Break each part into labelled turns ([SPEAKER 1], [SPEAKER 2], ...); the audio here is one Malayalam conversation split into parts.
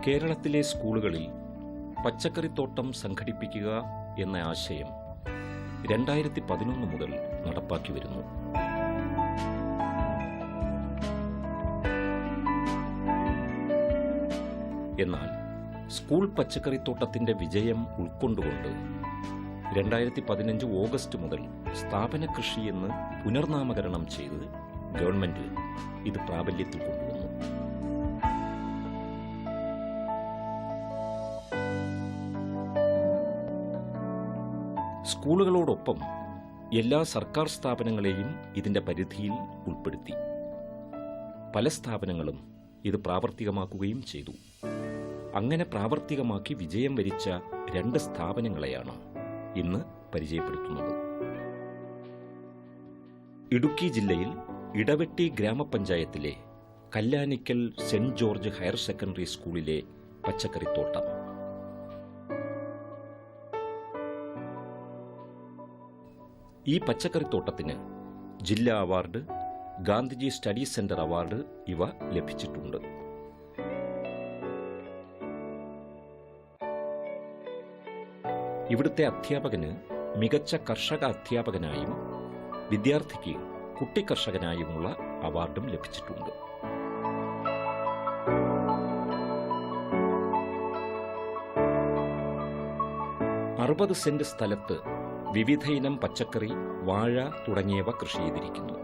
[SPEAKER 1] കേരളത്തിലെ സ്കൂളുകളിൽ പച്ചക്കറിത്തോട്ടം സംഘടിപ്പിക്കുക എന്ന ആശയം 2011 മുതൽ നടപ്പാക്കി വരുന്നു. എന്നാൽ സ്കൂൾ പച്ചക്കറിത്തോട്ടത്തിന്റെ വിജയം ഉൾക്കൊണ്ടുകൊണ്ട് 2015 ഓഗസ്റ്റ് മുതൽ സ്ഥാപന കൃഷി എന്ന് പുനർനാമകരണം ചെയ്ത് ഗവൺമെന്റ് ഇത് പ്രാബല്യത്തിൽ കൊണ്ടുവന്നു. സ്കൂളുകളോടൊപ്പം എല്ലാ സർക്കാർ സ്ഥാപനങ്ങളെയും ഇതിന്റെ പരിധിയിൽ ഉൾപ്പെടുത്തി. പല സ്ഥാപനങ്ങളും ഇത് പ്രാവർത്തികമാക്കുകയും ചെയ്തു. അങ്ങനെ പ്രാവർത്തികമാക്കി വിജയം വരിച്ച 2 സ്ഥാപനങ്ങളെയാണ് ഇന്ന് പരിചയപ്പെടുത്തുന്നത്. ഇടുക്കി ജില്ലയിൽ ഇടവെട്ടി ഗ്രാമപഞ്ചായത്തിലെ Kallanikkal saint George higher secondary സ്കൂളിലെ പച്ചക്കറിത്തോട്ടം. ഈ പച്ചക്കറിത്തോട്ടത്തിന് ജില്ലാ award, Gandhiji study centre award ഇവ ലഭിച്ചിട്ടുണ്ട്. ഇവിടുത്തെ അധ്യാപകന് മികച്ച കർഷക അധ്യാപകനായും വിദ്യാർത്ഥിക്ക് കുട്ടി കർഷകനായുമുള്ള അവാർഡും ലഭിച്ചിട്ടുണ്ട്. അറുപത് സെന്റ് സ്ഥലത്ത് വിവിധ ഇനം പച്ചക്കറി, വാഴ തുടങ്ങിയവ കൃഷി ചെയ്തിരിക്കുന്നു.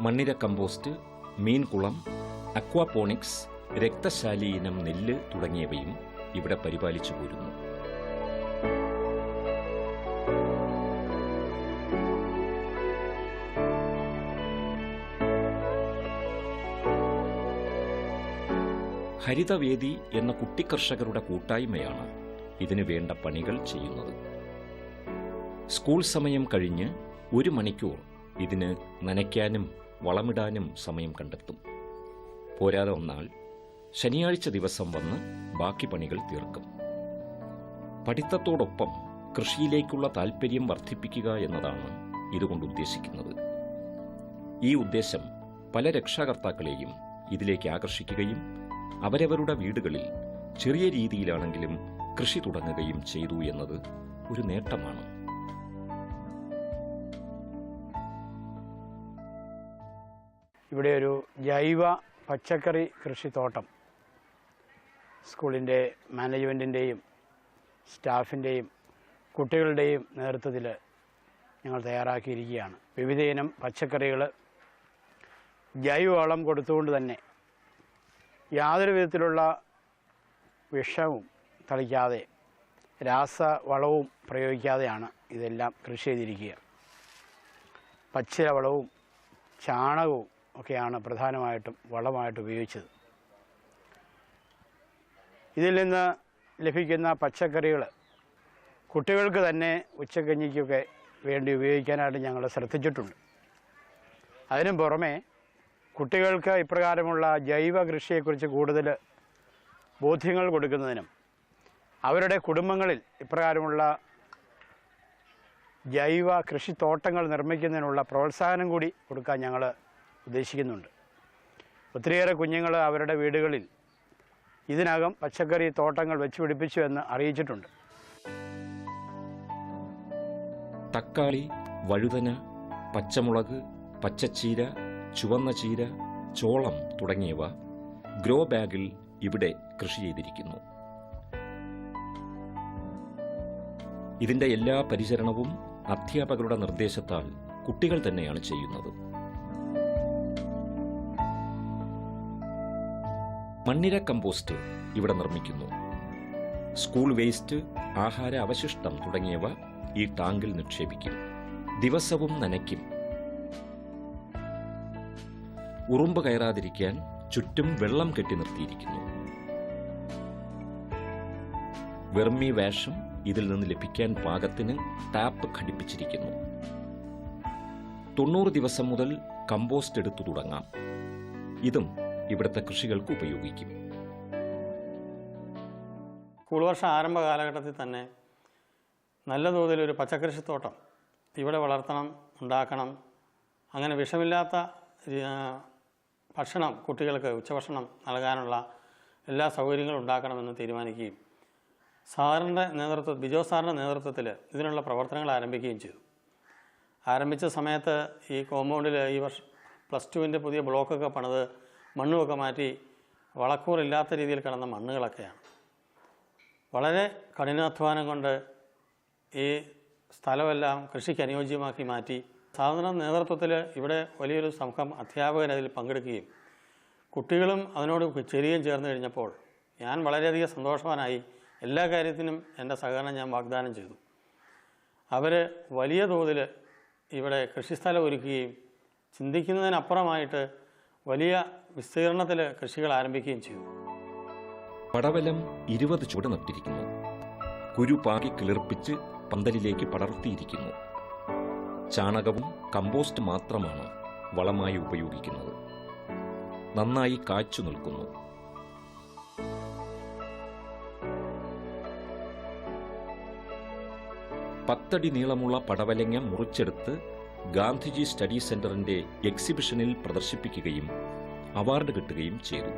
[SPEAKER 1] മണ്ണിര കമ്പോസ്റ്റ്, മീൻകുളം, അക്വാപോണിക്സ്, രക്തശാലി ഇനം നെല്ല് തുടങ്ങിയവയും ഇവിടെ പരിപാലിച്ചു പോരുന്നു. ഹരിതവേദി എന്ന കുട്ടിക്കർഷകരുടെ കൂട്ടായ്മയാണ് ഇതിനു വേണ്ട പണികൾ ചെയ്യുന്നത്. സ്കൂൾ സമയം കഴിഞ്ഞ് 1 മണിക്കൂർ ഇതിന് നനയ്ക്കാനും വളമിടാനും സമയം കണ്ടെത്തും. പോരാതെ വന്നാൽ ശനിയാഴ്ച ദിവസം വന്ന് ബാക്കി പണികൾ തീർക്കും. പഠിത്തത്തോടൊപ്പം കൃഷിയിലേക്കുള്ള താൽപ്പര്യം വർദ്ധിപ്പിക്കുക എന്നതാണ് ഇതുകൊണ്ട് ഉദ്ദേശിക്കുന്നത്. ഈ ഉദ്ദേശം പല രക്ഷാകർത്താക്കളെയും ഇതിലേക്ക് ആകർഷിക്കുകയും അവരവരുടെ വീടുകളിൽ ചെറിയ രീതിയിലാണെങ്കിലും കൃഷി തുടങ്ങുകയും ചെയ്തു എന്നത് ഒരു നേട്ടമാണ്.
[SPEAKER 2] ഇവിടെ ഒരു ജൈവ പച്ചക്കറി കൃഷിത്തോട്ടം സ്കൂളിൻ്റെ മാനേജ്മെൻറ്റിൻ്റെയും സ്റ്റാഫിൻ്റെയും കുട്ടികളുടെയും നേതൃത്വത്തിൽ ഞങ്ങൾ തയ്യാറാക്കിയിരിക്കുകയാണ്. വിവിധ ഇനം പച്ചക്കറികൾ ജൈവവളം കൊടുത്തുകൊണ്ട് തന്നെ യാതൊരു വിധത്തിലുള്ള വിഷവും തളിക്കാതെ രാസവളവും പ്രയോഗിക്കാതെയാണ് ഇതെല്ലാം കൃഷി ചെയ്തിരിക്കുക. പച്ചിലവളവും ചാണകവും ഒക്കെയാണ് പ്രധാനമായിട്ടും വളമായിട്ട് ഉപയോഗിച്ചത്. ഇതിൽ നിന്ന് ലഭിക്കുന്ന പച്ചക്കറികൾ കുട്ടികൾക്ക് തന്നെ ഉച്ചക്കഞ്ഞിക്കൊക്കെ വേണ്ടി ഉപയോഗിക്കാനായിട്ട് ഞങ്ങൾ ശ്രദ്ധിച്ചിട്ടുണ്ട്. അതിനും പുറമെ കുട്ടികൾക്ക് ഇപ്രകാരമുള്ള ജൈവ കൃഷിയെക്കുറിച്ച് കൂടുതൽ ബോധ്യങ്ങൾ കൊടുക്കുന്നതിനും അവരുടെ കുടുംബങ്ങളിൽ ഇപ്രകാരമുള്ള ജൈവ കൃഷിത്തോട്ടങ്ങൾ നിർമ്മിക്കുന്നതിനുള്ള പ്രോത്സാഹനം കൂടി കൊടുക്കാൻ ഞങ്ങൾ ഉദ്ദേശിക്കുന്നുണ്ട്. ഒത്തിരിയേറെ കുഞ്ഞുങ്ങൾ അവരുടെ വീടുകളിൽ ഇതിനകം പച്ചക്കറി തോട്ടങ്ങൾ വെച്ച് പിടിപ്പിച്ചു എന്ന് അറിയിച്ചിട്ടുണ്ട്.
[SPEAKER 1] തക്കാളി, വഴുതന, പച്ചമുളക്, പച്ചച്ചീര, ചുവന്ന ചീര, ചോളം തുടങ്ങിയവ ഗ്രോ ബാഗിൽ ഇവിടെ കൃഷി ചെയ്തിരിക്കുന്നു. ഇതിന്റെ എല്ലാ പരിചരണവും അധ്യാപകരുടെ നിർദ്ദേശത്താൽ കുട്ടികൾ തന്നെയാണ് ചെയ്യുന്നത്. മണ്ണിര കമ്പോസ്റ്റ് ഇവിടെ നിർമ്മിക്കുന്നു. സ്കൂൾ വേസ്റ്റ്, ആഹാര അവശിഷ്ടം തുടങ്ങിയവ ഈ ടാങ്കിൽ നിക്ഷേപിക്കും. ദിവസവും നനയ്ക്കും. ഉറുമ്പ് കയറാതിരിക്കാൻ ചുറ്റും വെള്ളം കെട്ടി നിർത്തിയിരിക്കുന്നു. വെർമി വാഷും ഇതിൽ നിന്ന് ലഭിക്കാൻ പാകത്തിന് ടാപ്പ് ഘടിപ്പിച്ചിരിക്കുന്നു. 90 ദിവസം മുതൽ കമ്പോസ്റ്റ് എടുത്തു തുടങ്ങാം. ഇതും ഇവിടുത്തെ കൃഷികൾക്ക് ഉപയോഗിക്കും.
[SPEAKER 3] സ്കൂൾ വർഷ ആരംഭ കാലഘട്ടത്തിൽ തന്നെ നല്ല തോതിലൊരു പച്ചക്കൃഷിത്തോട്ടം ഇവിടെ വളർത്തണം, ഉണ്ടാക്കണം, അങ്ങനെ വിഷമില്ലാത്ത ഭക്ഷണം കുട്ടികൾക്ക് ഉച്ചഭക്ഷണം നൽകാനുള്ള എല്ലാ സൗകര്യങ്ങളും ഉണ്ടാക്കണമെന്ന് തീരുമാനിക്കുകയും ബിജോ സാറിൻ്റെ നേതൃത്വത്തിൽ ഇതിനുള്ള പ്രവർത്തനങ്ങൾ ആരംഭിക്കുകയും ചെയ്തു. ആരംഭിച്ച സമയത്ത് ഈ കോമ്പൗണ്ടിൽ ഈ വർഷം +2 പുതിയ ബ്ലോക്കൊക്കെ പണിത് മണ്ണുമൊക്കെ മാറ്റി വളക്കൂറില്ലാത്ത രീതിയിൽ കിടന്ന മണ്ണുകളൊക്കെയാണ്. വളരെ കഠിനാധ്വാനം കൊണ്ട് ഈ സ്ഥലമെല്ലാം കൃഷിക്ക് അനുയോജ്യമാക്കി മാറ്റി. സാധാരണ നേതൃത്വത്തിൽ ഇവിടെ വലിയൊരു സംഘം അധ്യാപകർ അതിൽ പങ്കെടുക്കുകയും കുട്ടികളും അതിനോട് ചേരുകയും ചേർന്ന് കഴിഞ്ഞപ്പോൾ ഞാൻ വളരെയധികം സന്തോഷവാനായി. എല്ലാ കാര്യത്തിനും എൻ്റെ സഹകരണം ഞാൻ വാഗ്ദാനം ചെയ്തു. അവർ വലിയ തോതിൽ ഇവിടെ കൃഷിസ്ഥലം ഒരുക്കുകയും ചിന്തിക്കുന്നതിനപ്പുറമായിട്ട് വലിയ വിസ്തീർണത്തിൽ കൃഷികൾ ആരംഭിക്കുകയും ചെയ്തു.
[SPEAKER 1] പടവലം 20 ചുവട് നട്ടിരിക്കുന്നു. കുരു പാകി കിളിർപ്പിച്ച് പന്തലിലേക്ക് പടർത്തിയിരിക്കുന്നു. ചാണകവും കമ്പോസ്റ്റ് മാത്രമാണ് വളമായി ഉപയോഗിക്കുന്നത്. നന്നായി കാച്ചു നിൽക്കുന്നു. പത്തടി നീളമുള്ള പടവലങ്ങ മുറിച്ചെടുത്ത് ഗാന്ധിജി സ്റ്റഡി സെന്ററിന്റെ എക്സിബിഷനിൽ പ്രദർശിപ്പിക്കുകയും അവാർഡ് കിട്ടുകയും ചെയ്തു.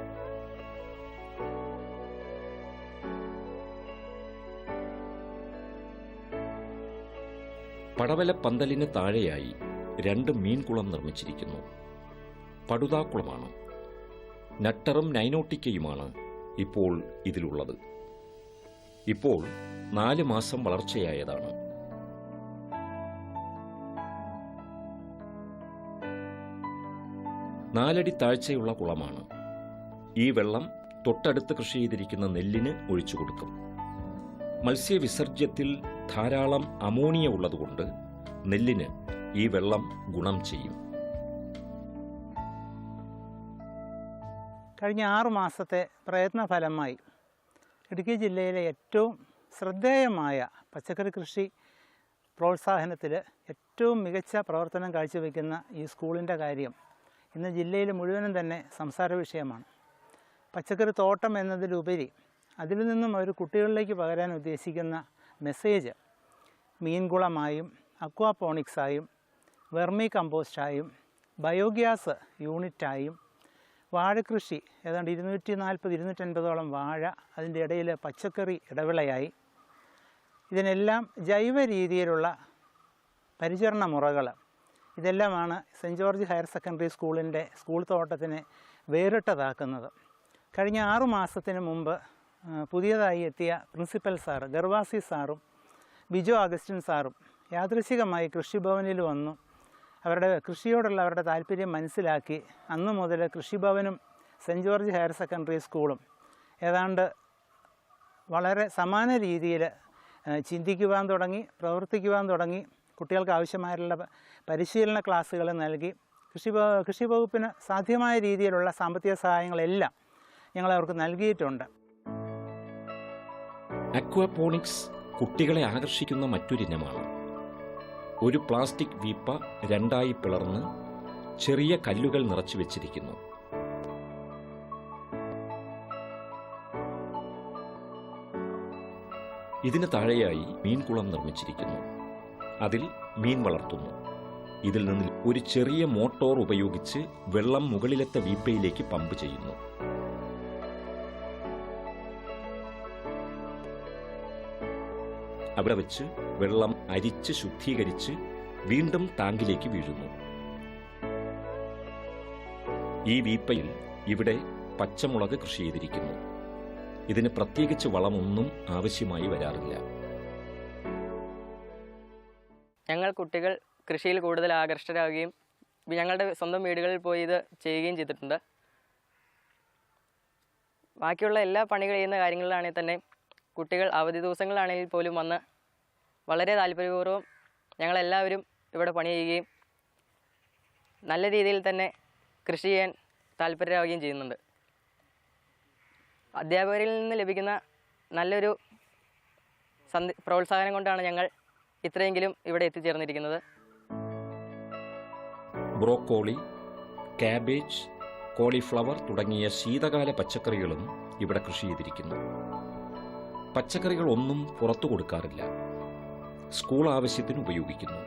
[SPEAKER 1] പടവല പന്തലിന് താഴെയായി 2 മീൻകുളം നിർമ്മിച്ചിരിക്കുന്നു. പടുതാക്കുളമാണ്. നട്ടറും നൈനോട്ടിക്കയുമാണ് ഇപ്പോൾ ഇതിലുള്ളത്. ഇപ്പോൾ 4 മാസം വളർച്ചയായതാണ്. നാലടി താഴ്ചയുള്ള കുളമാണ്. ഈ വെള്ളം തൊട്ടടുത്ത് കൃഷി ചെയ്തിരിക്കുന്ന നെല്ലിന് ഒഴിച്ചു കൊടുക്കും. മത്സ്യവിസർജ്യത്തിൽ ധാരാളം അമോണിയ ഉള്ളതുകൊണ്ട് നെല്ലിന് ഈ വെള്ളം ഗുണം ചെയ്യും.
[SPEAKER 4] കഴിഞ്ഞ 6 മാസത്തെ പ്രയത്നഫലമായി ഇടുക്കി ജില്ലയിലെ ഏറ്റവും ശ്രദ്ധേയമായ പച്ചക്കറി കൃഷി പ്രോത്സാഹനത്തിൽ ഏറ്റവും മികച്ച പ്രവർത്തനം കാഴ്ചവെക്കുന്ന ഈ സ്കൂളിൻ്റെ കാര്യം ഇന്ന് ജില്ലയിൽ മുഴുവനും തന്നെ സംസാര വിഷയമാണ്. പച്ചക്കറി തോട്ടം എന്നതിലുപരി അതിൽ നിന്നും അവർ കുട്ടികളിലേക്ക് പകരാൻ ഉദ്ദേശിക്കുന്ന മെസ്സേജ് മീൻകുളമായും അക്വാപോണിക്സായും വെർമി കമ്പോസ്റ്റായും ബയോഗ്യാസ് യൂണിറ്റായും വാഴക്കൃഷി ഏതാണ്ട് 240-250ഓളം വാഴ, അതിൻ്റെ ഇടയിൽ പച്ചക്കറി ഇടവിളയായി, ഇതിനെല്ലാം ജൈവ രീതിയിലുള്ള പരിചരണ മുറകൾ, ഇതെല്ലാമാണ് സെൻറ്റ് ജോർജ് ഹയർ സെക്കൻഡറി സ്കൂളിൻ്റെ സ്കൂൾ തോട്ടത്തിനെ വേറിട്ടതാക്കുന്നത്. കഴിഞ്ഞ 6 മാസത്തിന് മുമ്പ് പുതിയതായി എത്തിയ പ്രിൻസിപ്പൽ സാറ് ഗർവാസി സാറും ബിജോ അഗസ്റ്റിൻ സാറും യാദൃശികമായി കൃഷിഭവനിൽ വന്നു. അവരുടെ കൃഷിയോടുള്ള അവരുടെ താല്പര്യം മനസ്സിലാക്കി അന്നു മുതൽ കൃഷിഭവനും സെൻറ്റ് ജോർജ് ഹയർ സെക്കൻഡറി സ്കൂളും ഏതാണ്ട് വളരെ സമാന രീതിയിൽ ചിന്തിക്കുവാൻ തുടങ്ങി, പ്രവർത്തിക്കുവാൻ തുടങ്ങി. കുട്ടികൾക്ക് ആവശ്യമായിട്ടുള്ള പരിശീലന ക്ലാസ്സുകൾ നൽകി. കൃഷി വകുപ്പിന് സാധ്യമായ രീതിയിലുള്ള സാമ്പത്തിക സഹായങ്ങളെല്ലാം ഞങ്ങൾ അവർക്ക് നൽകിയിട്ടുണ്ട്.
[SPEAKER 1] അക്വാപോണിക്സ് കുട്ടികളെ ആകർഷിക്കുന്ന മറ്റൊരിനമാണ്. ഒരു പ്ലാസ്റ്റിക് വീപ്പ 2ആയി പിളർന്ന് ചെറിയ കല്ലുകൾ നിറച്ചു വെച്ചിരിക്കുന്നു. ഇതിന് താഴെയായി മീൻകുളം നിർമ്മിച്ചിരിക്കുന്നു. അതിൽ മീൻ വളർത്തുന്നു. ഇതിൽ നിന്ന് ഒരു ചെറിയ മോട്ടോർ ഉപയോഗിച്ച് വെള്ളം മുകളിലത്തെ വീപ്പയിലേക്ക് പമ്പ് ചെയ്യുന്നു. അവിടെ വെച്ച് വെള്ളം അരിച്ച് ശുദ്ധീകരിച്ച് വീണ്ടും ടാങ്കിലേക്ക് വീഴുന്നു. ഈ വീപ്പയിൽ ഇവിടെ പച്ചമുളക് കൃഷി ചെയ്തിരിക്കുന്നു. ഇതിന് പ്രത്യേകിച്ച് വളമൊന്നും ആവശ്യമായി വരാറില്ല.
[SPEAKER 5] ഞങ്ങൾ കുട്ടികൾ കൃഷിയിൽ കൂടുതൽ ആകർഷകരാകുകയും ഞങ്ങളുടെ സ്വന്തം വീടുകളിൽ പോയി ഇത് ചെയ്യുകയും ചെയ്തിട്ടുണ്ട്. ബാക്കിയുള്ള എല്ലാ പണികൾ ചെയ്യുന്ന കാര്യങ്ങളിലാണെങ്കിൽ തന്നെ കുട്ടികൾ അവധി ദിവസങ്ങളിലാണെങ്കിൽ പോലും വന്ന് വളരെ താല്പര്യപൂർവ്വം ഞങ്ങളെല്ലാവരും ഇവിടെ പണി ചെയ്യുകയും നല്ല രീതിയിൽ തന്നെ കൃഷി ചെയ്യാൻ താല്പര്യരാകുകയും ചെയ്യുന്നുണ്ട്. അധ്യാപകരിൽ നിന്ന് ലഭിക്കുന്ന നല്ലൊരു പ്രോത്സാഹനം കൊണ്ടാണ് ഞങ്ങൾ ഇത്രയെങ്കിലും ഇവിടെ എത്തിച്ചേർന്നിരിക്കുന്നത്.
[SPEAKER 1] ബ്രോക്കോളി, കാബേജ്, കോളിഫ്ലവർ തുടങ്ങിയ ശീതകാല പച്ചക്കറികളും ഇവിടെ കൃഷി ചെയ്തിരിക്കുന്നു. പച്ചക്കറികളൊന്നും പുറത്തു കൊടുക്കാറില്ല. സ്കൂൾ ആവശ്യത്തിന് ഉപയോഗിക്കുന്നു.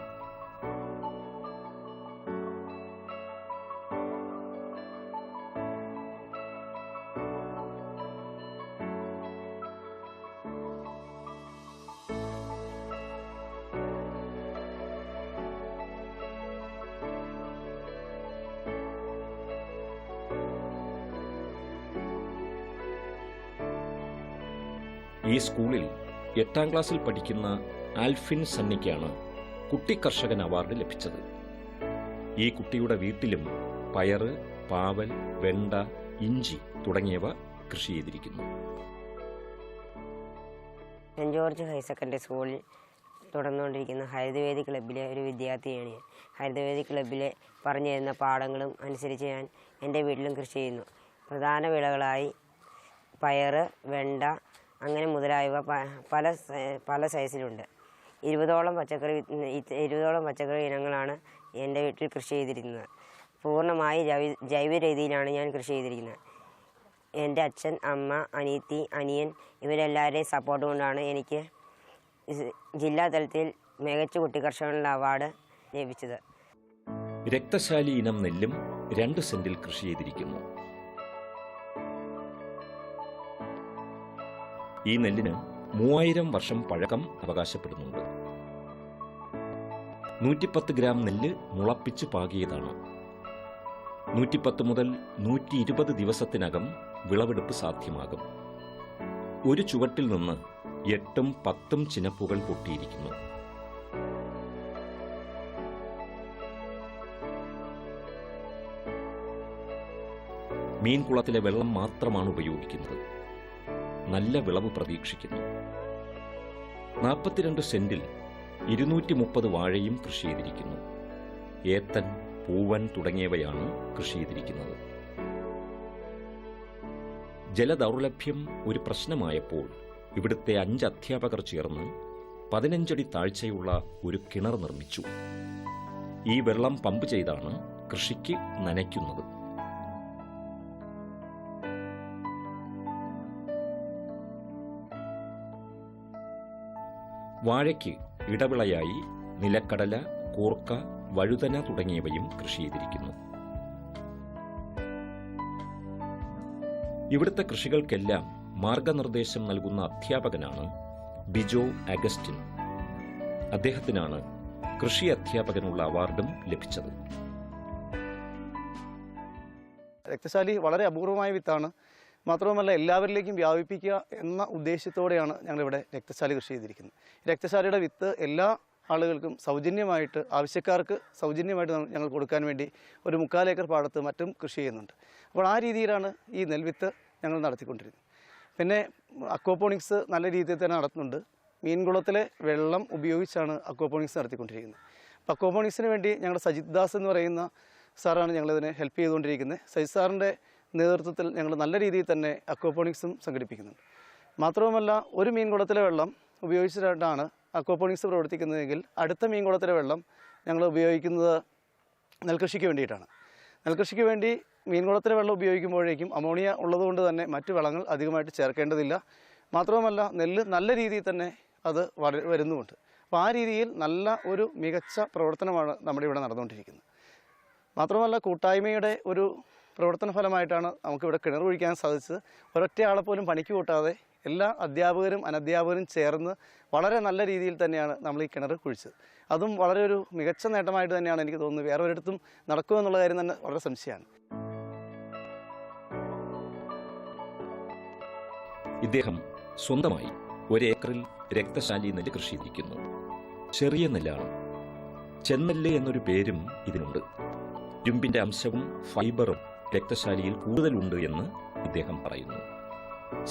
[SPEAKER 1] ഈ സ്കൂളിൽ 8ാം ക്ലാസ്സിൽ പഠിക്കുന്ന ആൽഫിൻ സണ്ണിക്കാണ് കുട്ടി കർഷകൻ അവാർഡ് ലഭിച്ചത്. ഈ കുട്ടിയുടെ വീട്ടിലും പയറ്, പാവൽ, വെണ്ട, ഇഞ്ചി തുടങ്ങിയവ കൃഷി ചെയ്തിരിക്കുന്നു.
[SPEAKER 6] സെൻറ് ജോർജ് ഹയർ സെക്കൻഡറി സ്കൂളിൽ തുടർന്നുകൊണ്ടിരിക്കുന്ന ഹരിതവേദി ക്ലബ്ബിലെ ഒരു വിദ്യാർത്ഥിയാണ് ഞാൻ. ഹരിതവേദി ക്ലബ്ബിലെ പറഞ്ഞു തരുന്ന പാഠങ്ങളും അനുസരിച്ച് ഞാൻ എൻ്റെ വീട്ടിലും കൃഷി ചെയ്യുന്നു. പ്രധാന വിളകളായി പയറ്, വെണ്ട അങ്ങനെ മുതലായവ പല സൈസിലുണ്ട്. 20ഓളം പച്ചക്കറി ഇനങ്ങളാണ് എൻ്റെ വീട്ടിൽ കൃഷി ചെയ്തിരിക്കുന്നത്. പൂർണ്ണമായി ജൈവ രീതിയിലാണ് ഞാൻ കൃഷി ചെയ്തിരിക്കുന്നത്. എൻ്റെ അച്ഛൻ, അമ്മ, അനിയത്തി, അനിയൻ ഇവരെല്ലാവരുടെയും സപ്പോർട്ട് കൊണ്ടാണ് എനിക്ക് ജില്ലാ തലത്തിൽ മികച്ച കുട്ടി കർഷകനുള്ള അവാർഡ് ലഭിച്ചത്.
[SPEAKER 1] രക്തശാലി ഇനം നെല്ലും 2 സെന്റിൽ കൃഷി ചെയ്തിരിക്കുന്നു. ഈ നെല്ലിന് 3000 വർഷം പഴക്കം അവകാശപ്പെടുന്നുണ്ട്. 110 ഗ്രാം നെല്ല് മുളപ്പിച്ച് പാകിയതാണ്. 110 മുതൽ 120 ദിവസത്തിനകം വിളവെടുപ്പ് സാധ്യമാകും. ഒരു ചുവട്ടിൽ നിന്ന് 8ഉം 10ഉം ചിനപ്പുകൾ പൊട്ടിയിരിക്കുന്നു. മീൻകുളത്തിലെ വെള്ളം മാത്രമാണ് ഉപയോഗിക്കുന്നത്. നല്ല വിളവ് പ്രതീക്ഷിക്കുന്നു. 42 സെന്റിൽ 230 വാഴയും കൃഷി ചെയ്തിരിക്കുന്നു. ഏത്തൻ, പൂവൻ തുടങ്ങിയവയാണ് കൃഷി ചെയ്തിരിക്കുന്നത്. ജലദൗർലഭ്യം ഒരു പ്രശ്നമായപ്പോൾ ഇവിടുത്തെ 5 അധ്യാപകർ ചേർന്ന് 15 അടി താഴ്ചയുള്ള ഒരു കിണർ നിർമ്മിച്ചു. ഈ വെള്ളം പമ്പ് ചെയ്താണ് കൃഷിക്ക് നനയ്ക്കുന്നത്. വാഴയ്ക്ക് ഇടവിളയായി നിലക്കടല, കൂർക്ക, വഴുതന തുടങ്ങിയവയും കൃഷി ചെയ്തിരിക്കുന്നു. ഇവിടുത്തെ കൃഷികൾക്കെല്ലാം മാർഗനിർദ്ദേശം നൽകുന്ന അധ്യാപകനാണ് ബിജോ അഗസ്റ്റിൻ. അദ്ദേഹത്തിനാണ് കൃഷി അധ്യാപകനുള്ള അവാർഡും ലഭിച്ചത്.
[SPEAKER 7] രക്തശാലി വളരെ അപൂർവമായ വിത്താണ്. മാത്രവുമല്ല എല്ലാവരിലേക്കും വ്യാപിപ്പിക്കുക എന്ന ഉദ്ദേശത്തോടെയാണ് ഞങ്ങളിവിടെ രക്തശാലി കൃഷി ചെയ്തിരിക്കുന്നത്. രക്തശാലിയുടെ വിത്ത് എല്ലാ ആളുകൾക്കും സൗജന്യമായിട്ട്, ആവശ്യക്കാർക്ക് സൗജന്യമായിട്ട് ഞങ്ങൾ കൊടുക്കാൻ വേണ്ടി ഒരു 3/4 ഏക്കർ പാടത്ത് മറ്റും കൃഷി ചെയ്യുന്നുണ്ട്. അപ്പോൾ ആ രീതിയിലാണ് ഈ നെൽവിത്ത് ഞങ്ങൾ നടത്തിക്കൊണ്ടിരുന്നത്. പിന്നെ അക്വാപോണിക്സ് നല്ല രീതിയിൽ തന്നെ നടത്തുന്നുണ്ട്. മീൻകുളത്തിലെ വെള്ളം ഉപയോഗിച്ചാണ് അക്വാപോണിക്സ് നടത്തിക്കൊണ്ടിരിക്കുന്നത്. അപ്പോൾ അക്വാപോണിക്സിന് വേണ്ടി ഞങ്ങളുടെ സജിത് ദാസ് എന്ന് പറയുന്ന സാറാണ് ഞങ്ങളിതിനെ ഹെൽപ്പ് ചെയ്തുകൊണ്ടിരിക്കുന്നത്. സജിത് സാറിൻ്റെ നേതൃത്വത്തിൽ ഞങ്ങൾ നല്ല രീതിയിൽ തന്നെ അക്വാപോണിക്സും സംഘടിപ്പിക്കുന്നുണ്ട്. മാത്രവുമല്ല, ഒരു മീൻകുളത്തിലെ വെള്ളം ഉപയോഗിച്ചിട്ടാണ് അക്വാപോണിക്സ് പ്രവർത്തിക്കുന്നതെങ്കിൽ അടുത്ത മീൻകുളത്തിലെ വെള്ളം ഞങ്ങൾ ഉപയോഗിക്കുന്നത് നെൽകൃഷിക്ക് വേണ്ടിയിട്ടാണ്. നെൽകൃഷിക്ക് വേണ്ടി മീൻകുളത്തിലെ വെള്ളം ഉപയോഗിക്കുമ്പോഴേക്കും അമോണിയ ഉള്ളതുകൊണ്ട് തന്നെ മറ്റു വളങ്ങൾ അധികമായിട്ട് ചേർക്കേണ്ടതില്ല. മാത്രവുമല്ല, നെല്ല് നല്ല രീതിയിൽ തന്നെ അത് വരുന്നുമുണ്ട്. അപ്പോൾ ആ രീതിയിൽ നല്ല ഒരു മികച്ച പ്രവർത്തനമാണ് നമ്മുടെ ഇവിടെ നടന്നുകൊണ്ടിരിക്കുന്നത്. മാത്രമല്ല, കൂട്ടായ്മയുടെ ഒരു പ്രവർത്തന ഫലമായിട്ടാണ് നമുക്കിവിടെ കിണർ കുഴിക്കാൻ സാധിച്ചത്. ഒരൊറ്റ ആളെ പോലും പണിക്ക് കൂട്ടാതെ എല്ലാ അധ്യാപകരും അനധ്യാപകരും ചേർന്ന് വളരെ നല്ല രീതിയിൽ തന്നെയാണ് നമ്മൾ ഈ കിണർ കുഴിച്ചത്. അതും വളരെ ഒരു മികച്ച നേട്ടമായിട്ട് തന്നെയാണ് എനിക്ക് തോന്നുന്നത്. വേറെ ഒരിടത്തും നടക്കുമെന്നുള്ള കാര്യം തന്നെ വളരെ സംശയമാണ്.
[SPEAKER 1] ഇദ്ദേഹം സ്വന്തമായി 1 ഏക്കറിൽ രക്തശാലി നെല്ല് കൃഷി ചെയ്തിരിക്കുന്നു. ചെറിയ നെല്ലാണ്. ചെന്നെല്ല് എന്നൊരു പേരും ഇതിനുണ്ട്. ഇരുമ്പിന്റെ അംശവും ഫൈബറും രക്തശാലിയിൽ കൂടുതലുണ്ട് എന്ന് ഇദ്ദേഹം പറയുന്നു.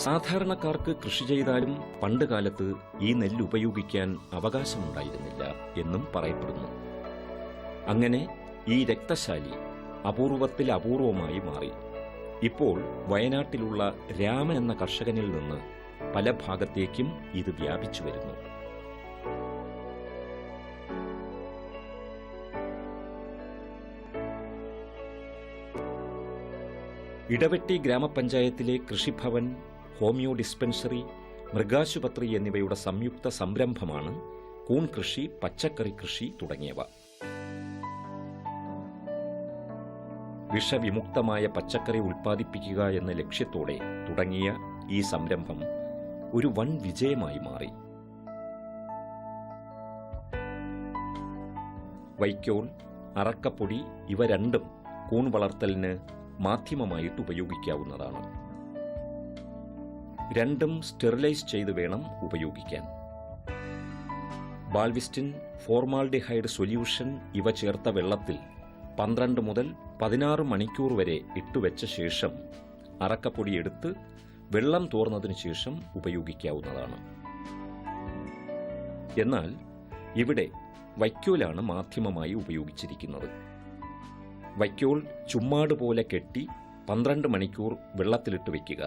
[SPEAKER 1] സാധാരണക്കാർക്ക് കൃഷി ചെയ്താലും പണ്ട് കാലത്ത് ഈ നെല്ല് ഉപയോഗിക്കാൻ അവകാശമുണ്ടായിരുന്നില്ല എന്നും പറയപ്പെടുന്നു. അങ്ങനെ ഈ രക്തശാലി അപൂർവത്തിൽ അപൂർവമായി മാറി. ഇപ്പോൾ വയനാട്ടിലുള്ള രാമൻ എന്ന കർഷകനിൽ നിന്ന് പല ഭാഗത്തേക്കും ഇത് വ്യാപിച്ചു വരുന്നു. ഇടവെട്ടി ഗ്രാമപഞ്ചായത്തിലെ കൃഷിഭവൻ, ഹോമിയോ ഡിസ്പെൻസറി, മൃഗാശുപത്രി എന്നിവയുടെ സംയുക്ത സംരംഭമാണ് കൂൺ കൃഷി, പച്ചക്കറി കൃഷി തുടങ്ങിയവ. വിഷവിമുക്തമായ പച്ചക്കറി ഉൽപ്പാദിപ്പിക്കുക എന്ന ലക്ഷ്യത്തോടെ തുടങ്ങിയ ഈ സംരംഭം ഒരു വൻ വിജയമായി മാറി. വൈക്കോൽ, അറക്കപ്പൊടി ഇവ രണ്ടും കൂൺ വളർത്തലിന് മാധ്യമമായിട്ട് ഉപയോഗിക്കാവുന്നതാണ്. രണ്ടും സ്റ്റെറിലൈസ് ചെയ്ത് വേണം ഉപയോഗിക്കാൻ. ബാൽവിസ്റ്റിൻ, ഫോർമാൽഡിഹൈഡ് സൊല്യൂഷൻ ഇവ ചേർത്ത വെള്ളത്തിൽ 12 മുതൽ 16 മണിക്കൂർ വരെ ഇട്ടുവെച്ച ശേഷം അറക്കപ്പൊടി എടുത്ത് വെള്ളം തോർന്നതിനു ശേഷം ഉപയോഗിക്കാവുന്നതാണ്. എന്നാൽ ഇവിടെ വൈക്കോലാണ് മാധ്യമമായി ഉപയോഗിച്ചിരിക്കുന്നത്. വൈക്കോൽ ചുമ്മാട് പോലെ കെട്ടി 12 മണിക്കൂർ വെള്ളത്തിലിട്ട് വയ്ക്കുക.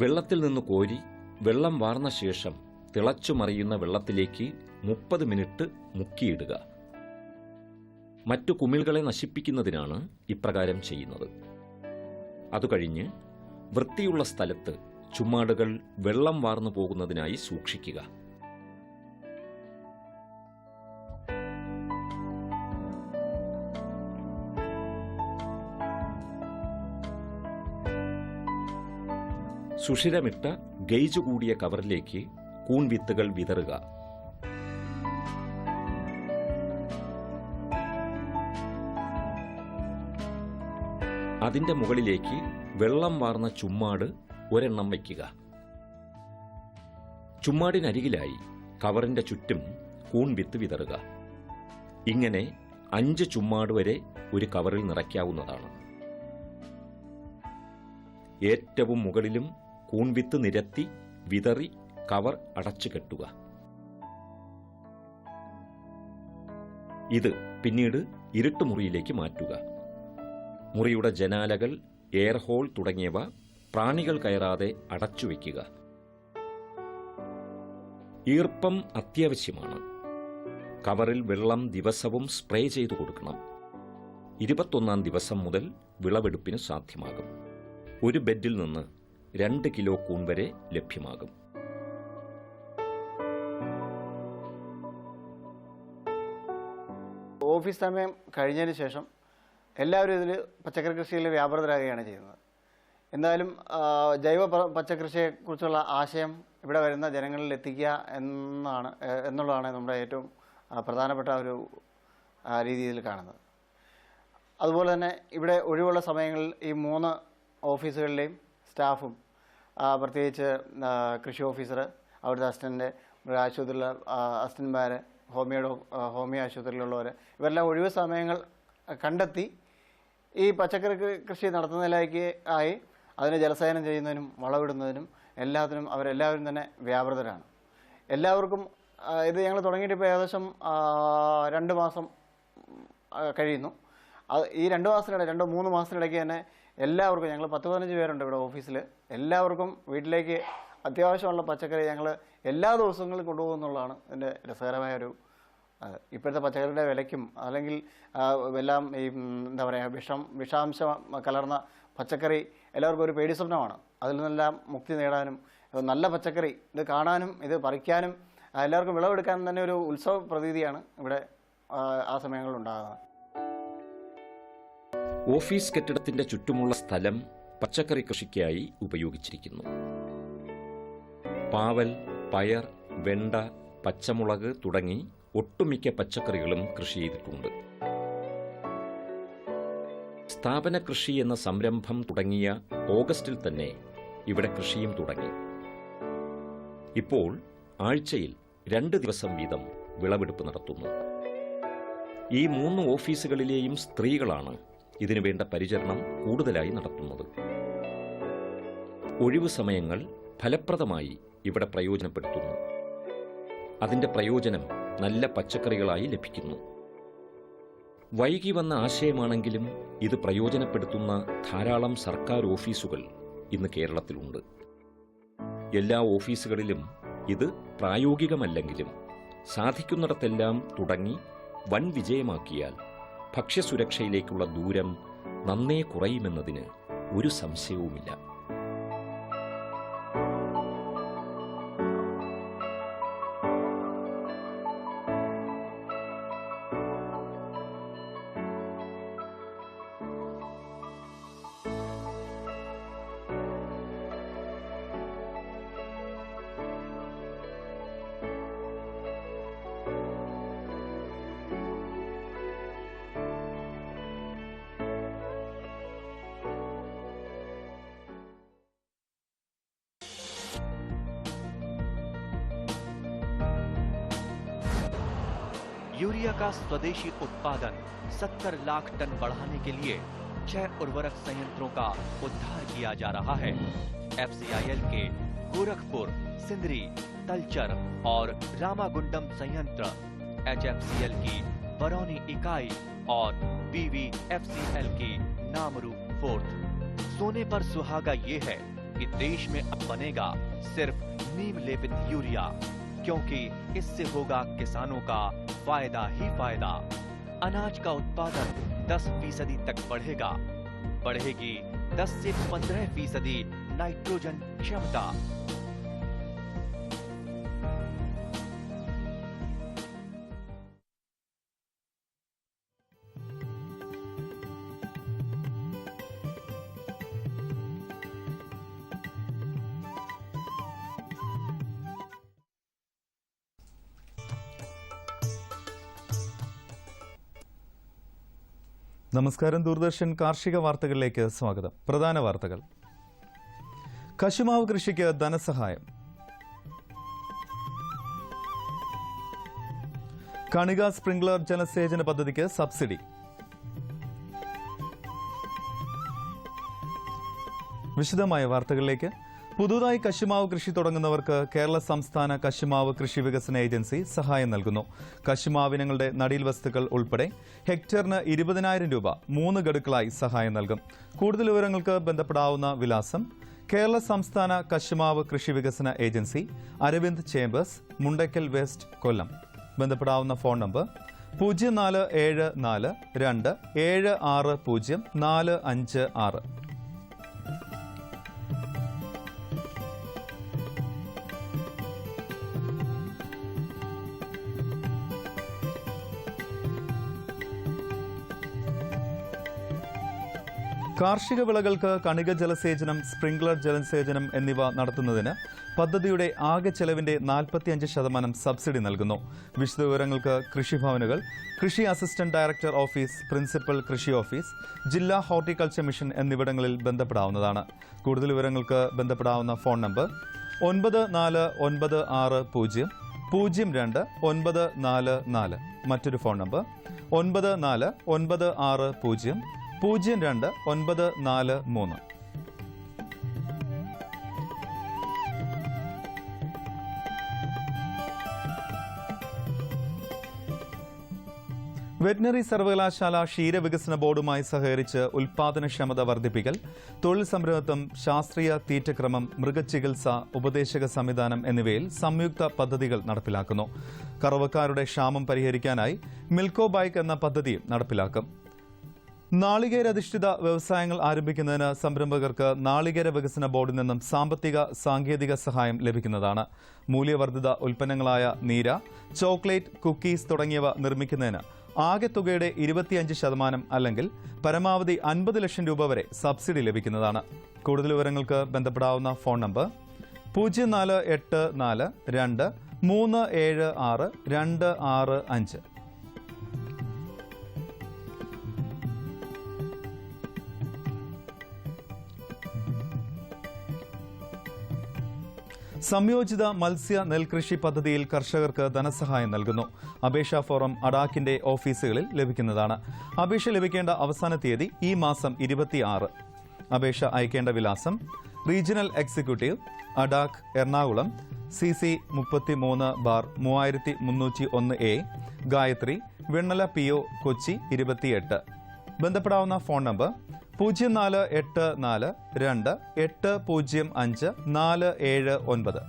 [SPEAKER 1] വെള്ളത്തിൽ നിന്ന് കോരി വെള്ളം വാർന്ന ശേഷം തിളച്ചു മറിയുന്ന വെള്ളത്തിലേക്ക് 30 മിനിറ്റ് മുക്കിയിടുക. മറ്റു കുമിൾകളെ നശിപ്പിക്കുന്നതിനാണ് ഇപ്രകാരം ചെയ്യുന്നത്. അതുകഴിഞ്ഞ് വൃത്തിയുള്ള സ്ഥലത്ത് ചുമ്മാടുകൾ വെള്ളം വാർന്നു പോകുന്നതിനായി സൂക്ഷിക്കുക. സുഷിരമിട്ട ഗേജ് കൂടിയ കവറിലേക്ക് കൂൺവിത്തുകൾ വിതറുക. അതിന്റെ മുകളിലേക്ക് വെള്ളം വാർന്ന ചുമ്മാട് ഒരെണ്ണം വയ്ക്കുക. ചുമ്മാടിനരികിലായി കവറിന്റെ ചുറ്റും കൂൺവിത്ത് വിതറുക. ഇങ്ങനെ 5 ചുമ്മാട് വരെ ഒരു കവറിൽ നിറയ്ക്കാവുന്നതാണ്. ഏറ്റവും മുകളിലും കൂൺവിത്ത് നിരത്തി വിതറി കവർ അടച്ചു കെട്ടുക. ഇത് പിന്നീട് ഇരുട്ടുമുറിയിലേക്ക് മാറ്റുക. മുറിയുടെ ജനാലകൾ, എയർ ഹോൾ തുടങ്ങിയവ പ്രാണികൾ കയറാതെ അടച്ചുവെക്കുക. ഈർപ്പം അത്യാവശ്യമാണ്. കവറിൽ വെള്ളം ദിവസവും സ്പ്രേ ചെയ്തു കൊടുക്കണം. 21-ാം ദിവസം മുതൽ വിളവെടുപ്പിന് സാധ്യമാകും. ഒരു ബെഡിൽ നിന്ന് 2 കിലോ കൂൺ വരെ ലഭ്യമാകും.
[SPEAKER 7] ഓഫീസ് സമയം കഴിഞ്ഞതിന് ശേഷം എല്ലാവരും ഇതിൽ പച്ചക്കറി കൃഷിയിൽ വ്യാപൃതരാകുകയാണ് ചെയ്യുന്നത്. എന്നാലും ജൈവ പച്ചക്കൃഷിയെക്കുറിച്ചുള്ള ആശയം ഇവിടെ വരുന്ന ജനങ്ങളിൽ എത്തിക്കുക എന്നുള്ളതാണ് നമ്മുടെ ഏറ്റവും പ്രധാനപ്പെട്ട ഒരു രീതിയിൽ കാണുന്നത്. അതുപോലെ തന്നെ ഇവിടെ ഒഴിവുള്ള സമയങ്ങളിൽ ഈ 3 ഓഫീസുകളിലെയും സ്റ്റാഫും, പ്രത്യേകിച്ച് കൃഷി ഓഫീസർ, അവിടുത്തെ അസിസ്റ്റൻ്റ്, മൃഗാശുപത്രിയിലെ അസിസ്റ്റന്റ്മാർ, ഹോമിയോ ആശുപത്രിയിലുള്ളവർ, ഇവരെല്ലാം ഒഴിവ് സമയങ്ങൾ കണ്ടെത്തി ഈ പച്ചക്കറി കൃഷി നടത്തുന്നതിലേക്ക് ആയി അതിന് ജലസേചനം ചെയ്യുന്നതിനും വളമിടുന്നതിനും എല്ലാത്തിനും അവരെല്ലാവരും തന്നെ വ്യാപൃതരാണ്. എല്ലാവർക്കും ഇത് ഞങ്ങൾ തുടങ്ങിയിട്ട് ഇപ്പോൾ ഏകദേശം 2 മാസം കഴിയുന്നു. ഈ 2 മാസത്തിനിടെ 2-3 മാസത്തിനിടയ്ക്ക് തന്നെ എല്ലാവർക്കും, ഞങ്ങൾ 10-15 പേരുണ്ട് ഇവിടെ ഓഫീസിൽ, എല്ലാവർക്കും വീട്ടിലേക്ക് അത്യാവശ്യമുള്ള പച്ചക്കറി ഞങ്ങൾ എല്ലാ ദിവസങ്ങളും കൊണ്ടുപോകുന്നുള്ളതാണ് ഇതിൻ്റെ രസകരമായ ഒരു. ഇപ്പോഴത്തെ പച്ചക്കറിയുടെ വിലയ്ക്കും അല്ലെങ്കിൽ എല്ലാം ഈ എന്താ പറയുക വിഷാംശം കലർന്ന പച്ചക്കറി എല്ലാവർക്കും ഒരു പേടി സ്വപ്നമാണ്. അതിൽ നിന്നെല്ലാം മുക്തി നേടാനും നല്ല പച്ചക്കറി ഇത് കാണാനും ഇത് പറിക്കാനും എല്ലാവർക്കും വിളവെടുക്കാനും തന്നെ ഒരു ഉത്സവ പ്രതീതിയാണ് ഇവിടെ ആ സമയങ്ങളിൽ ഉണ്ടാകുന്നത്.
[SPEAKER 1] ഓഫീസ് കെട്ടിടത്തിന്റെ ചുറ്റുമുള്ള സ്ഥലം പച്ചക്കറി കൃഷിക്കായി ഉപയോഗിച്ചിരിക്കുന്നു. പാവൽ, പയർ, വെണ്ട, പച്ചമുളക് തുടങ്ങി ഒട്ടുമിക്ക പച്ചക്കറികളും കൃഷി ചെയ്തിട്ടുണ്ട്. സ്ഥാപന കൃഷി എന്ന സംരംഭം തുടങ്ങിയ ഓഗസ്റ്റിൽ തന്നെ ഇവിടെ കൃഷിയും തുടങ്ങി. ഇപ്പോൾ ആഴ്ചയിൽ 2 ദിവസം വീതം വിളവെടുപ്പ് നടത്തുന്നു. ഈ 3 ഓഫീസുകളിലെയും സ്ത്രീകളാണ് ഇതിനു വേണ്ട പരിചരണം കൂടുതലായി നടത്തുന്നത്. ഒഴിവു സമയങ്ങൾ ഫലപ്രദമായി ഇവിടെ പ്രയോജനപ്പെടുത്തുന്നു. അതിന്റെ പ്രയോജനം നല്ല പച്ചക്കറികളായി ലഭിക്കുന്നു. വൈകി വന്ന ആശയമാണെങ്കിലും ഇത് പ്രയോജനപ്പെടുത്തുന്ന ധാരാളം സർക്കാർ ഓഫീസുകൾ ഇന്ന് കേരളത്തിലുണ്ട്. എല്ലാ ഓഫീസുകളിലും ഇത് പ്രായോഗികമല്ലെങ്കിലും സാധിക്കുന്നിടത്തെല്ലാം തുടങ്ങി വൻ വിജയമാക്കിയാൽ ഭക്ഷ്യസുരക്ഷയിലേക്കുള്ള ദൂരം നന്നേ കുറയുമെന്നതിന് ഒരു സംശയവുമില്ല.
[SPEAKER 8] यूरिया का स्वदेशी उत्पादन 70 लाख टन बढ़ाने के लिए 6 उर्वरक संयंत्रों का उद्धार किया जा रहा है। FCIL के गोरखपुर, सिंदरी, तलचर और रामागुंडम संयंत्र, HFCL की बरौनी इकाई और BVFCL की नामरू फोर्थ। सोने पर सुहागा ये है कि देश में अब बनेगा सिर्फ नीम लेपित यूरिया, क्योंकि इससे होगा किसानों का फायदा ही फायदा। अनाज का उत्पादन 10% तक बढ़ेगा। बढ़ेगी 10 से 15% नाइट्रोजन क्षमता।
[SPEAKER 9] നമസ്കാരം. ദൂരദർശൻ കാർഷിക വാർത്തകളിലേക്ക് സ്വാഗതം. പ്രധാന വാർത്തകൾ. കശുമാവ് കൃഷിക്ക് ധനസഹായം. കണിക സ്പ്രിംഗ്ലർ ജലസേചന പദ്ധതിക്ക് സബ്സിഡി. വിശദമായ വാർത്തകളിലേക്ക്. പുതുതായി കശുമാവ് കൃഷി തുടങ്ങുന്നവർക്ക് കേരള സംസ്ഥാന കശുമാവ് കൃഷി വികസന ഏജൻസി സഹായം നൽകുന്നു. കശുമാവിനങ്ങളുടെ നടീൽ വസ്തുക്കൾ ഉൾപ്പെടെ ഹെക്ടറിന് 20,000 രൂപ 3 ഗഡുക്കളായി സഹായം നൽകും. കൂടുതൽ വിവരങ്ങൾക്ക് ബന്ധപ്പെടാവുന്ന വിലാസം: കേരള സംസ്ഥാന കശുമാവ് കൃഷി വികസന agency, Aravind chambers, Mundakkal west, Kollam. ബന്ധപ്പെടാവുന്ന ഫോൺ നമ്പർ 0474 2 760 456. കാർഷിക വിളകൾക്ക് കണിക ജലസേചനം, സ്പ്രിംഗ്ലർ ജലസേചനം എന്നിവ നടത്തുന്നതിന് പദ്ധതിയുടെ ആകെ ചെലവിന്റെ 45% സബ്സിഡി നൽകുന്നു. വിശദവിവരങ്ങൾക്ക് കൃഷിഭവനുകൾ, കൃഷി അസിസ്റ്റന്റ് ഡയറക്ടർ ഓഫീസ്, പ്രിൻസിപ്പൽ കൃഷി ഓഫീസ്, ജില്ലാ ഹോർട്ടിക്കൾച്ചർ മിഷൻ എന്നിവിടങ്ങളിൽ ബന്ധപ്പെടാവുന്നതാണ്. കൂടുതൽ വിവരങ്ങൾക്ക് ബന്ധപ്പെടാവുന്ന ഫോൺ നമ്പർ 949002 മറ്റൊരു ഫോൺ നമ്പർ 949002 വെറ്റിനറി സർവകലാശാല ക്ഷീരവികസന ബോർഡുമായി സഹകരിച്ച് ഉൽപാദനക്ഷമത വർദ്ധിപ്പിക്കൽ, തൊഴിൽ സംരംഭത്വം, ശാസ്ത്രീയ തീറ്റക്രമം, മൃഗചികിത്സ, ഉപദേശക സംവിധാനം എന്നിവയിൽ സംയുക്ത പദ്ധതികൾ നടപ്പിലാക്കുന്നു. കറവക്കാരുടെ ക്ഷാമം പരിഹരിക്കാനായി മിൽക്കോ ബൈക്ക് എന്ന പദ്ധതിയും നടപ്പിലാക്കും. നാളികേരാധിഷ്ഠിത വ്യവസായങ്ങൾ ആരംഭിക്കുന്നതിന് സംരംഭകർക്ക് നാളികേര വികസന ബോർഡിൽ നിന്നും സാമ്പത്തിക സാങ്കേതിക സഹായം ലഭിക്കുന്നതാണ്. മൂല്യവർദ്ധിത ഉൽപ്പന്നങ്ങളായ നീര, ചോക്ലേറ്റ്, കുക്കീസ് തുടങ്ങിയവ നിർമ്മിക്കുന്നതിന് ആകെ തുകയുടെ 25% അല്ലെങ്കിൽ പരമാവധി 50 ലക്ഷം രൂപ വരെ സബ്സിഡി ലഭിക്കുന്നതാണ്. കൂടുതൽ വിവരങ്ങൾക്ക് ബന്ധപ്പെടാവുന്ന ഫോൺ നമ്പർ 0484 2 376 265. സംയോജിത മത്സ്യ നെൽകൃഷി പദ്ധതിയിൽ കർഷകർക്ക് ധനസഹായം നൽകുന്നു. അപേക്ഷാ ഫോറം അഡാക്കിന്റെ ഓഫീസുകളിൽ ലഭിക്കുന്നതാണ്. അപേക്ഷ ലഭിക്കേണ്ട അവസാന തീയതി ഈ മാസം 26. അപേക്ഷ അയക്കേണ്ട വിലാസം: regional executive, ADAK, Ernakulam, CC 33/3301A, Gayathri, Vennala PO, Kochi 28. ബന്ധപ്പെടാവുന്ന ഫോൺ നമ്പർ 0484 2 805 479.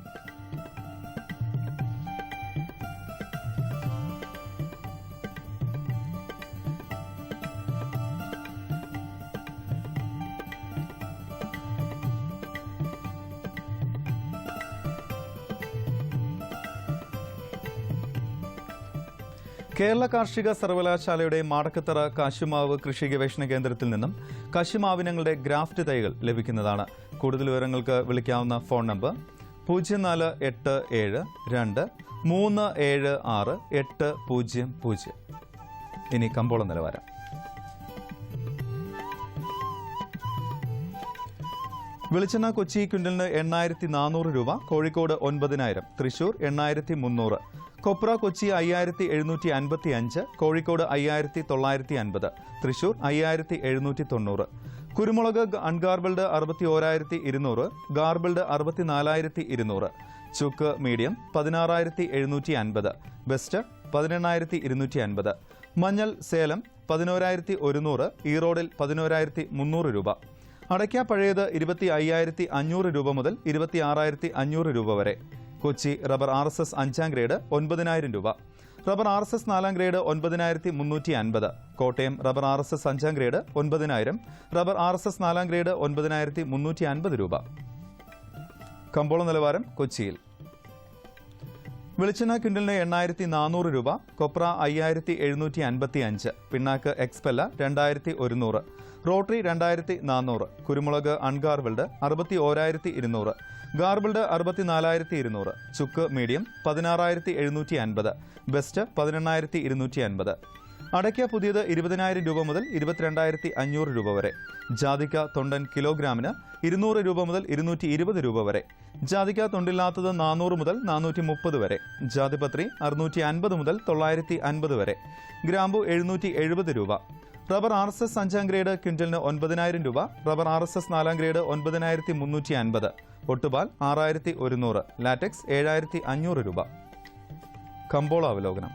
[SPEAKER 9] കേരള കാർഷിക സർവകലാശാലയുടെ മാടക്കത്തറ കശുമാവ് കൃഷി ഗവേഷണ കേന്ദ്രത്തിൽ നിന്നും കശുമാവിനങ്ങളുടെ ഗ്രാഫ്റ്റ് തൈകൾ ലഭിക്കുന്നതാണ്. കൂടുതൽ വിവരങ്ങൾക്ക് വിളിക്കാവുന്ന ഫോൺ നമ്പർ 0487 2 376 800. ഇനി കമ്പോള നിലവാരം. വെളിച്ചെണ്ണ കൊച്ചി ക്വിന്റലിന് 8400 രൂപ, കോഴിക്കോട് 9000, തൃശൂർ 8300, കൊപ്ര കൊച്ചി 5755, കോഴിക്കോട് 5950, തൃശൂർ 5790. കുരുമുളക് അൺഗാർബിൾഡ് 61200, ഗാർബിൾഡ് 64200. ചുക്ക് മീഡിയം 16750, ബെസ്റ്റ് 18250. മഞ്ഞൾ സേലം 11100, ഈറോഡിൽ 11300 രൂപ. അടയ്ക്ക പഴയത് 25500 രൂപ മുതൽ 26500 രൂപ വരെ. കൊച്ചി റബ്ബർ RSS 5ാം ഗ്രേഡ് 9000 രൂപ. Rubber RSS 4ാം grade 9350. Kottayam rubber RSS 5ാം grade 9000, rubber RSS 4ാം grade 9350 രൂപ. കമ്പോള നിലവാരം കൊച്ചിയിൽ വെളിച്ചെണ്ണ ക്വിൻ്റലിന് 8400 രൂപ, കൊപ്ര 5755, പിണ്ണാക്ക് എക്സ്പെല്ല 2100, റോട്ടറി 2400, കുരുമുളക് അൺഗാർബിൾഡ് 61200, ഗാർബിൾഡ് 64200, ചുക്ക് മീഡിയം 16750, ബെസ്റ്റ് 18250. അടയ്ക്ക പുതിയത് 20000 രൂപ മുതൽ 22500 രൂപ വരെ. ജാതിക്ക തൊണ്ടൻ കിലോഗ്രാമിന് 200 രൂപ മുതൽ 220 രൂപ വരെ. ജാതിക്ക തൊണ്ടില്ലാത്തത് 400 മുതൽ 430 വരെ. ജാതിപത്രി 650 മുതൽ 950 വരെ. ഗ്രാമ്പു 770 രൂപ. റബ്ബർ RSS 5ാം ഗ്രേഡ് ക്വിൻ്റലിന് 9000 രൂപ, റബ്ബർ RSS 4ാം ഗ്രേഡ് 9350, ഒട്ടുപാൽ 6100, ലാറ്റക്സ് 7500 രൂപ. കമ്പോള അവലോകനം.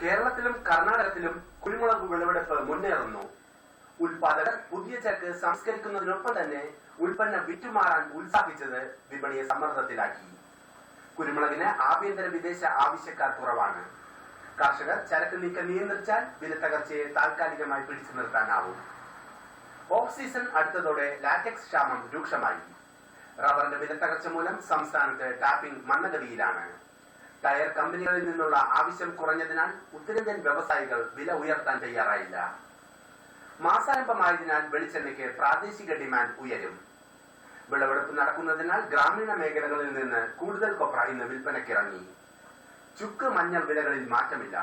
[SPEAKER 10] കേരളത്തിലും കർണാടകത്തിലും കുരുമുളക് വിളവെടുപ്പ് മുന്നേറുന്നു. ഉൽപാദകർ പുതിയ ചരക്ക് സംസ്കരിക്കുന്നതിനൊപ്പം തന്നെ ഉൽപ്പന്നം വിറ്റുമാറാൻ ഉത്സാഹിച്ചത് വിപണിയെ സമ്മർദ്ദത്തിലാക്കി. കുരുമുളകിന് ആഭ്യന്തര വിദേശ ആവശ്യക്കാർ കുറവാണ്. കർഷകർ ചരക്ക് നീക്കം നിയന്ത്രിച്ചാൽ വില തകർച്ചയെ താൽക്കാലികമായി പിടിച്ചു നിർത്താനാവും. ഓഫ് സീസൺ അടുത്തതോടെ ലാറ്റക്സ് ക്ഷാമം രൂക്ഷമായി. റബ്ബറിന്റെ വില തകർച്ച മൂലം സംസ്ഥാനത്ത് ടാപ്പിംഗ് മന്ദഗതിയിലാണ്. ടയർ കമ്പനികളിൽ നിന്നുള്ള ആവശ്യം കുറഞ്ഞതിനാൽ ഉത്തരേന്ത്യൻ വ്യവസായികൾ വില ഉയർത്താൻ തയ്യാറായില്ല. മാസാരംഭമായതിനാൽ വെളിച്ചെണ്ണയ്ക്ക് പ്രാദേശിക ഡിമാൻഡ് ഉയരും. വിളവെടുപ്പ് നടക്കുന്നതിനാൽ ഗ്രാമീണ മേഖലകളിൽ നിന്ന് കൂടുതൽ കൊപ്ര ഇന്ന് വിൽപ്പനയ്ക്കിറങ്ങി. ചുക്ക് മഞ്ഞൾ വിലകളിൽ മാറ്റമില്ല.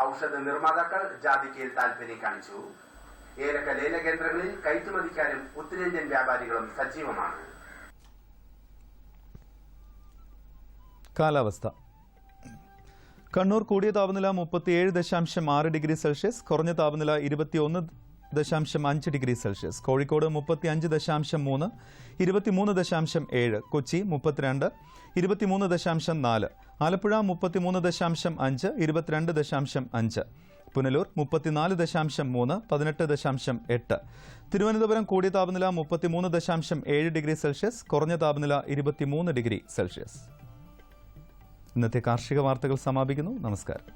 [SPEAKER 10] ഔഷധ നിർമ്മാതാക്കൾ ജാതിക്കയിൽ താൽപര്യം കാണിച്ചു. ഏലക്ക ലേല കേന്ദ്രങ്ങളിൽ കയറ്റുമതിക്കാരും ഉത്തരേന്ത്യൻ വ്യാപാരികളും സജീവമാണ്.
[SPEAKER 9] കാലാവസ്ഥ. കണ്ണൂർ കൂടിയ താപനില 37.6 ഡിഗ്രി സെൽഷ്യസ്, കുറഞ്ഞ താപനില 21.5 ഡിഗ്രി സെൽഷ്യസ്. കോഴിക്കോട് 35.3, 23.7. കൊച്ചി 32, 23.4. ആലപ്പുഴ 33.5, 22.5. പുനലൂർ 34.3, 18.8. തിരുവനന്തപുരം കൂടിയ താപനില 33.7 ഡിഗ്രി സെൽഷ്യസ്, കുറഞ്ഞ താപനില 23 ഡിഗ്രി സെൽഷ്യസ്. ഇന്നത്തെ കാർഷിക വാർത്തകൾ സമാപിക്കുന്നു. നമസ്കാരം.